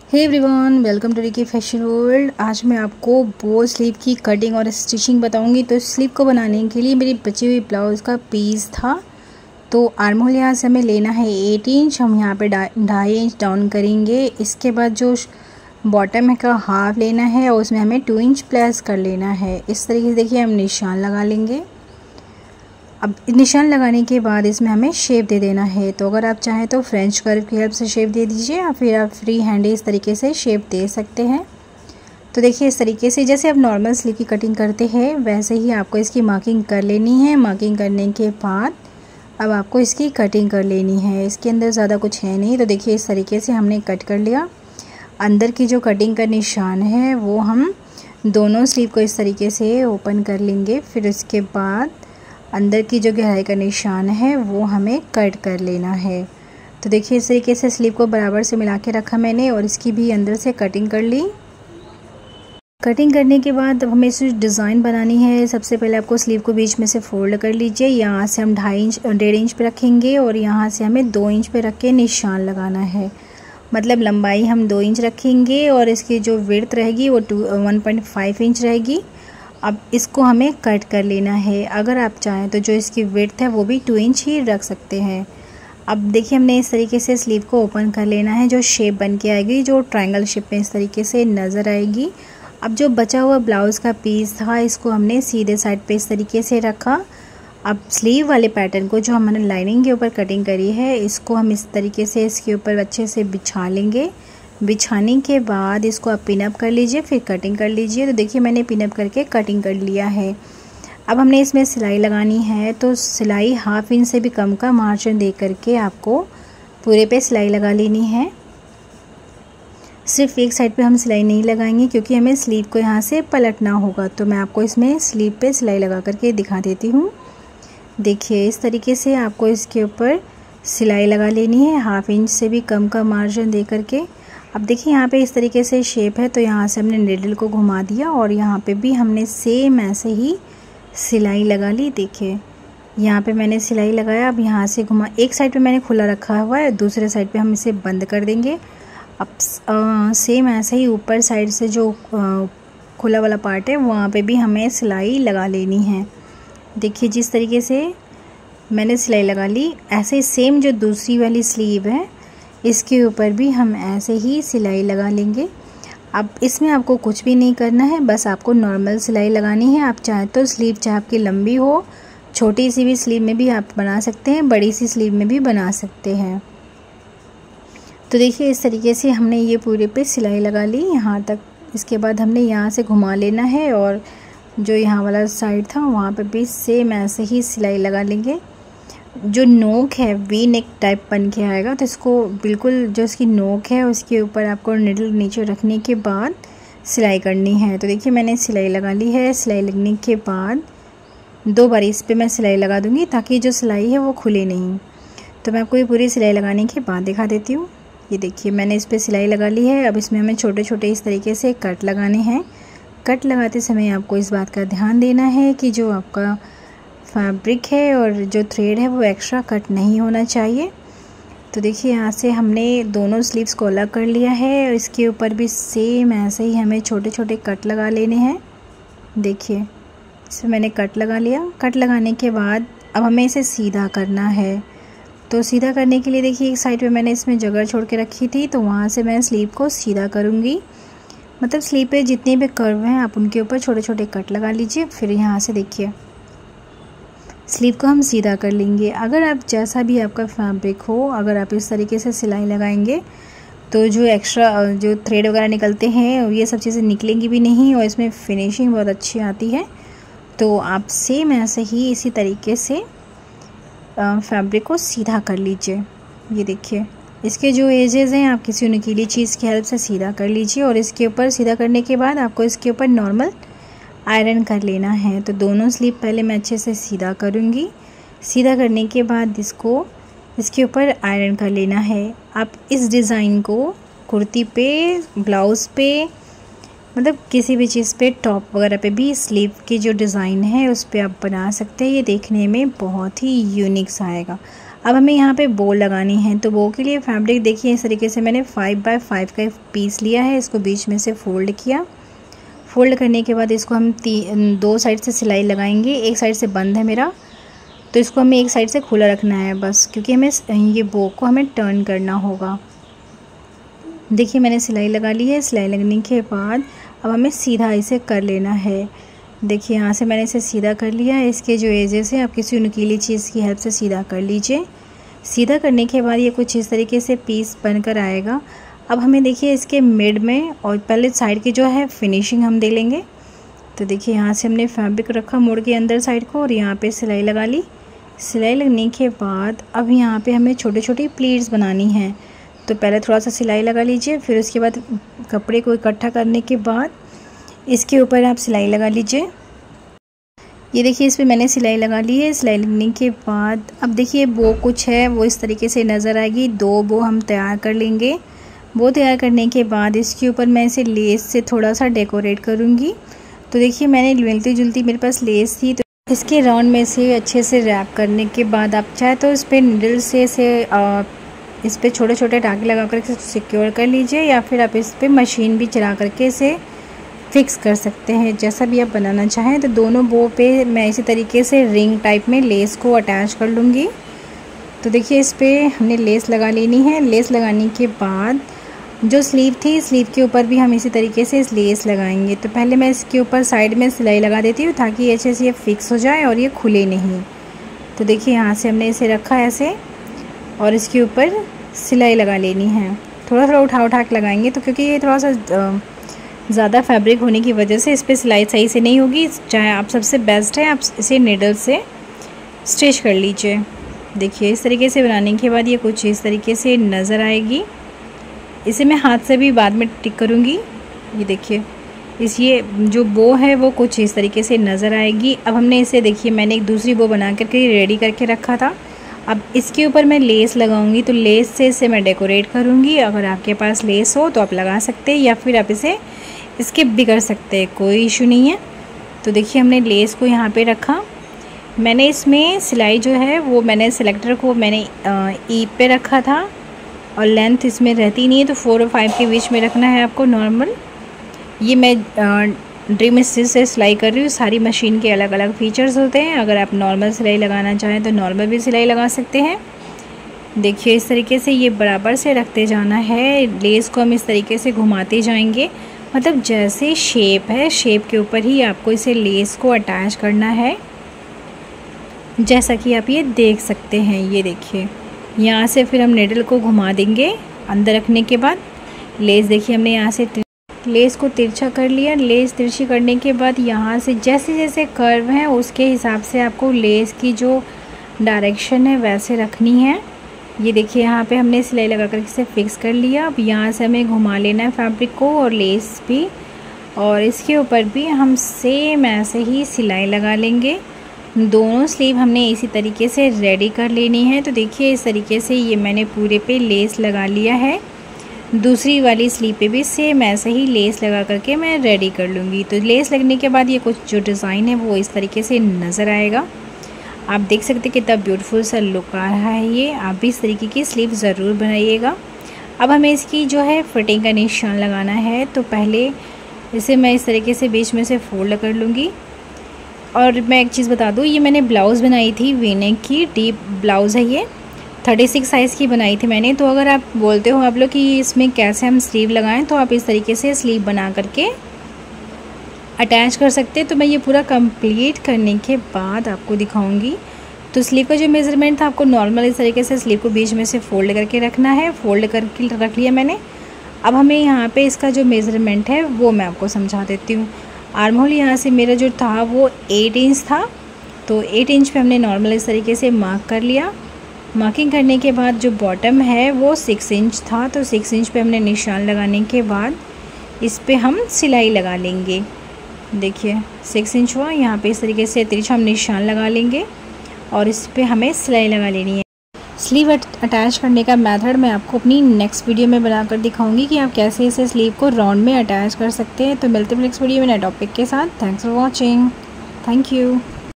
Hey everyone, welcome to Ricky fashion world. आज मैं आपको बो स्लीव की कटिंग और स्टिचिंग बताऊंगी। तो स्लीव को बनाने के लिए मेरी बची हुई ब्लाउज़ का पीस था। तो आर्म होल यहाँ से हमें लेना है 8 इंच। हम यहाँ पे 2.5 इंच डाउन करेंगे। इसके बाद जो बॉटम है का हाफ लेना है और उसमें हमें 2 इंच प्लस कर लेना है। इस तरीके से देखिए हम निशान लगा लेंगे। अब निशान लगाने के बाद इसमें हमें शेप दे देना है। तो अगर आप चाहें तो फ्रेंच कर्व की हेल्प से शेप दे दीजिए या फिर आप फ्री हैंड इस तरीके से शेप दे सकते हैं। तो देखिए इस तरीके से जैसे आप नॉर्मल स्लीव की कटिंग करते हैं वैसे ही आपको इसकी मार्किंग कर लेनी है। मार्किंग करने के बाद अब आपको इसकी कटिंग कर लेनी है। इसके अंदर ज़्यादा कुछ है नहीं। तो देखिए इस तरीके से हमने कट कर लिया। अंदर की जो कटिंग का निशान है वो हम दोनों स्लीव को इस तरीके से ओपन कर लेंगे। फिर उसके बाद अंदर की जो गहराई का निशान है वो हमें कट कर लेना है। तो देखिए इस तरीके से स्लीव को बराबर से मिला के रखा मैंने और इसकी भी अंदर से कटिंग कर ली। कटिंग करने के बाद अब हमें इसे डिज़ाइन बनानी है। सबसे पहले आपको स्लीव को बीच में से फोल्ड कर लीजिए। यहाँ से हम 1.5 इंच पे रखेंगे और यहाँ से हमें 2 इंच पे रख के निशान लगाना है। मतलब लंबाई हम 2 इंच रखेंगे और इसकी जो विड्थ रहेगी वो 1.5 इंच रहेगी। अब इसको हमें कट कर लेना है। अगर आप चाहें तो जो इसकी विड्थ है वो भी 2 इंच ही रख सकते हैं। अब देखिए हमने इस तरीके से स्लीव को ओपन कर लेना है। जो शेप बन के आएगी जो ट्रायंगल शेप में इस तरीके से नज़र आएगी। अब जो बचा हुआ ब्लाउज़ का पीस था इसको हमने सीधे साइड पे इस तरीके से रखा। अब स्लीव वाले पैटर्न को जो हमने लाइनिंग के ऊपर कटिंग करी है इसको हम इस तरीके से इसके ऊपर अच्छे से बिछा लेंगे। बिछाने के बाद इसको आप पिन अप कर लीजिए, फिर कटिंग कर लीजिए। तो देखिए मैंने पिन अप करके कटिंग कर लिया है। अब हमने इसमें सिलाई लगानी है। तो सिलाई 1/2 इंच से भी कम का मार्जिन दे करके आपको पूरे पे सिलाई लगा लेनी है। सिर्फ एक साइड पे हम सिलाई नहीं लगाएंगे क्योंकि हमें स्लीव को यहाँ से पलटना होगा। तो मैं आपको इसमें स्लीव पे सिलाई लगा करके दिखा देती हूँ। देखिए इस तरीके से आपको इसके ऊपर सिलाई लगा लेनी है 1/2 इंच से भी कम का मार्जिन दे करके। अब देखिए यहाँ पे इस तरीके से शेप है तो यहाँ से हमने नीडल को घुमा दिया और यहाँ पे भी हमने सेम ऐसे ही सिलाई लगा ली। देखिए यहाँ पे मैंने सिलाई लगाया। अब यहाँ से घुमा, एक साइड पे मैंने खुला रखा हुआ है, दूसरे साइड पे हम इसे बंद कर देंगे। अब सेम ऐसे ही ऊपर साइड से जो खुला वाला पार्ट है वहाँ पे भी हमें सिलाई लगा लेनी है। देखिए जिस तरीके से मैंने सिलाई लगा ली ऐसे ही सेम जो दूसरी वाली स्लीव है इसके ऊपर भी हम ऐसे ही सिलाई लगा लेंगे। अब इसमें आपको कुछ भी नहीं करना है, बस आपको नॉर्मल सिलाई लगानी है। आप चाहें तो स्लीव चाहे आपकी लंबी हो, छोटी सी भी स्लीव में भी आप बना सकते हैं, बड़ी सी स्लीव में भी बना सकते हैं। तो देखिए इस तरीके से हमने ये पूरे पे सिलाई लगा ली यहाँ तक। इसके बाद हमने यहाँ से घुमा लेना है और जो यहाँ वाला साइड था वहाँ पे भी सेम ऐसे ही सिलाई लगा लेंगे। जो नोक है वी नेक टाइप बन के आएगा। तो इसको बिल्कुल जो इसकी नोक है उसके ऊपर आपको निडल नीचे रखने के बाद सिलाई करनी है। तो देखिए मैंने सिलाई लगा ली है। सिलाई लगने के बाद 2 बार इस पे मैं सिलाई लगा दूंगी ताकि जो सिलाई है वो खुले नहीं। तो मैं आपको ये पूरी सिलाई लगाने के बाद दिखा देती हूँ। ये देखिए मैंने इस पर सिलाई लगा ली है। अब इसमें हमें छोटे छोटे इस तरीके से कट लगाने हैं। कट लगाते समय आपको इस बात का ध्यान देना है कि जो आपका फैब्रिक है और जो थ्रेड है वो एक्स्ट्रा कट नहीं होना चाहिए। तो देखिए यहाँ से हमने दोनों स्लीव्स को अलग कर लिया है। इसके ऊपर भी सेम ऐसे ही हमें छोटे छोटे कट लगा लेने हैं। देखिए इसमें मैंने कट लगा लिया। कट लगाने के बाद अब हमें इसे सीधा करना है। तो सीधा करने के लिए देखिए एक साइड पे मैंने इसमें जगह छोड़ के रखी थी तो वहाँ से मैं स्लीव को सीधा करूँगी। मतलब स्लीव पे जितने भी कर्व हैं आप उनके ऊपर छोटे छोटे कट लगा लीजिए। फिर यहाँ से देखिए स्लीव को हम सीधा कर लेंगे। अगर आप जैसा भी आपका फैब्रिक हो, अगर आप इस तरीके से सिलाई लगाएंगे तो जो एक्स्ट्रा जो थ्रेड वगैरह निकलते हैं ये सब चीज़ें निकलेंगी भी नहीं और इसमें फिनिशिंग बहुत अच्छी आती है। तो आप सेम ऐसे ही इसी तरीके से फैब्रिक को सीधा कर लीजिए। ये देखिए इसके जो एजेस हैं आप किसी नुकीली चीज़ की हेल्प से सीधा कर लीजिए और इसके ऊपर सीधा करने के बाद आपको इसके ऊपर नॉर्मल आयरन कर लेना है। तो दोनों स्लीव पहले मैं अच्छे से सीधा करूँगी। सीधा करने के बाद इसको इसके ऊपर आयरन कर लेना है। आप इस डिज़ाइन को कुर्ती पे, ब्लाउज़ पे, मतलब किसी भी चीज़ पे, टॉप वगैरह पे भी स्लीव की जो डिज़ाइन है उस पर आप बना सकते हैं। ये देखने में बहुत ही यूनिक सा आएगा। अब हमें यहाँ पे बो लगानी है, तो बो के लिए फैब्रिक देखिए इस तरीके से मैंने 5 बाय 5 का पीस लिया है। इसको बीच में से फोल्ड किया। फोल्ड करने के बाद इसको हम 2 साइड से सिलाई लगाएंगे। एक साइड से बंद है मेरा, तो इसको हमें एक साइड से खुला रखना है बस, क्योंकि हमें ये बो को हमें टर्न करना होगा। देखिए मैंने सिलाई लगा ली है। सिलाई लगने के बाद अब हमें सीधा इसे कर लेना है। देखिए यहाँ से मैंने इसे सीधा कर लिया है। इसके जो एजेस हैं आप किसी नुकीली चीज़ की हेल्प से सीधा कर लीजिए। सीधा करने के बाद ये कुछ इस तरीके से पीस बनकर आएगा। अब हमें देखिए इसके मिड में और पहले साइड की जो है फिनिशिंग हम दे लेंगे। तो देखिए यहाँ से हमने फैब्रिक रखा मोड़ के अंदर साइड को और यहाँ पे सिलाई लगा ली। सिलाई लगने के बाद अब यहाँ पे हमें छोटे छोटे प्लीट्स बनानी हैं। तो पहले थोड़ा सा सिलाई लगा लीजिए, फिर उसके बाद कपड़े को इकट्ठा करने के बाद इसके ऊपर आप सिलाई लगा लीजिए। ये देखिए इस पर मैंने सिलाई लगा ली है। सिलाई लगने के बाद अब देखिए बो कुछ है वो इस तरीके से नज़र आएगी। 2 बो हम तैयार कर लेंगे। बो तैयार करने के बाद इसके ऊपर मैं इसे लेस से थोड़ा सा डेकोरेट करूँगी। तो देखिए मैंने मिलती जुलती मेरे पास लेस थी, तो इसके राउंड में से अच्छे से रैप करने के बाद आप चाहे तो इस पर नीडल से इस पर छोटे छोटे धागे लगा कर सिक्योर कर लीजिए, या फिर आप इस पर मशीन भी चला करके इसे फिक्स कर सकते हैं, जैसा भी आप बनाना चाहें। तो दोनों बो पे मैं इसी तरीके से रिंग टाइप में लेस को अटैच कर लूँगी। तो देखिए इस पर हमने लेस लगा लेनी है। लेस लगाने के बाद जो स्लीव थी, स्लीव के ऊपर भी हम इसी तरीके से इस लेस लगाएंगे। तो पहले मैं इसके ऊपर साइड में सिलाई लगा देती हूँ ताकि अच्छे से ये फिक्स हो जाए और ये खुले नहीं। तो देखिए यहाँ से हमने इसे रखा ऐसे और इसके ऊपर सिलाई लगा लेनी है। थोड़ा थोड़ा उठा के लगाएंगे, तो क्योंकि ये थोड़ा सा ज़्यादा फैब्रिक होने की वजह से इस पर सिलाई सही से नहीं होगी। चाहे आप सबसे बेस्ट है आप इसे नीडल से स्टिच कर लीजिए। देखिए इस तरीके से बनाने के बाद ये कुछ इस तरीके से नज़र आएगी। इसे मैं हाथ से भी बाद में टिक करूँगी। ये देखिए ये जो बो है वो कुछ इस तरीके से नज़र आएगी। अब हमने इसे देखिए मैंने एक दूसरी बो बना करके रेडी करके रखा था। अब इसके ऊपर मैं लेस लगाऊंगी, तो लेस से इसे मैं डेकोरेट करूँगी। अगर आपके पास लेस हो तो आप लगा सकते हैं, या फिर आप इसे स्किप भी कर सकते हैं, कोई इशू नहीं है। तो देखिए हमने लेस को यहाँ पे रखा। मैंने इसमें सिलाई जो है वो मैंने सिलेक्टर को मैंने ई पे रखा था और लेंथ इसमें रहती नहीं है, तो 4 और 5 के बीच में रखना है आपको नॉर्मल। ये मैं ड्रीम स्टिच से सिलाई कर रही हूँ। सारी मशीन के अलग अलग फीचर्स होते हैं। अगर आप नॉर्मल सिलाई लगाना चाहें तो नॉर्मल भी सिलाई लगा सकते हैं। देखिए इस तरीके से ये बराबर से रखते जाना है। लेस को हम इस तरीके से घुमाते जाएंगे, मतलब जैसे शेप है शेप के ऊपर ही आपको इसे लेस को अटैच करना है, जैसा कि आप ये देख सकते हैं। ये देखिए यहाँ से फिर हम नीडल को घुमा देंगे अंदर रखने के बाद। लेस देखिए हमने यहाँ से लेस को तिरछा कर लिया। लेस तिरछी करने के बाद यहाँ से जैसे जैसे कर्व है उसके हिसाब से आपको लेस की जो डायरेक्शन है वैसे रखनी है। ये देखिए यहाँ पे हमने सिलाई लगा कर इसे फिक्स कर लिया। अब यहाँ से हमें घुमा लेना है फैब्रिक को और लेस भी, और इसके ऊपर भी हम सेम ऐसे ही सिलाई लगा लेंगे। दोनों स्लीव हमने इसी तरीके से रेडी कर लेनी है। तो देखिए इस तरीके से ये मैंने पूरे पे लेस लगा लिया है। दूसरी वाली स्लीव पे भी सेम ऐसे ही लेस लगा करके मैं रेडी कर लूँगी। तो लेस लगने के बाद ये कुछ जो डिज़ाइन है वो इस तरीके से नज़र आएगा। आप देख सकते हैं कितना ब्यूटीफुल सा लुक आ रहा है ये। आप भी इस तरीके की स्लीव ज़रूर बनाइएगा। अब हमें इसकी जो है फिटिंग का निशान लगाना है। तो पहले इसे मैं इस तरीके से बीच में से फोल्ड कर लूँगी। और मैं एक चीज़ बता दूँ, ये मैंने ब्लाउज़ बनाई थी वी-नेक की, डीप ब्लाउज़ है ये, 36 साइज़ की बनाई थी मैंने। तो अगर आप बोलते हो आप लोग कि इसमें कैसे हम स्लीव लगाएं, तो आप इस तरीके से स्लीव बना करके अटैच कर सकते हैं। तो मैं ये पूरा कंप्लीट करने के बाद आपको दिखाऊंगी। तो स्लीव का जो मेज़रमेंट था आपको नॉर्मल इस तरीके से स्लीव को बीच में से फोल्ड करके रखना है। फोल्ड करके रख लिया मैंने। अब हमें यहाँ पे इसका जो मेज़रमेंट है वो मैं आपको समझा देती हूँ। आर्म होल यहाँ से मेरा जो था वो 8 इंच था। तो 8 इंच पे हमने नॉर्मल इस तरीके से मार्क कर लिया। मार्किंग करने के बाद जो बॉटम है वो 6 इंच था। तो 6 इंच पे हमने निशान लगाने के बाद इस पे हम सिलाई लगा लेंगे। देखिए 6 इंच हुआ, यहाँ पे इस तरीके से तिरछा हम निशान लगा लेंगे और इस पे हमें सिलाई लगा लेनी है। स्लीव अटैच करने का मेथड मैं आपको अपनी नेक्स्ट वीडियो में बनाकर दिखाऊंगी कि आप कैसे इसे स्लीव को राउंड में अटैच कर सकते हैं। तो मिलते हैं नेक्स्ट वीडियो में नए टॉपिक के साथ। Thanks for watching. Thank you.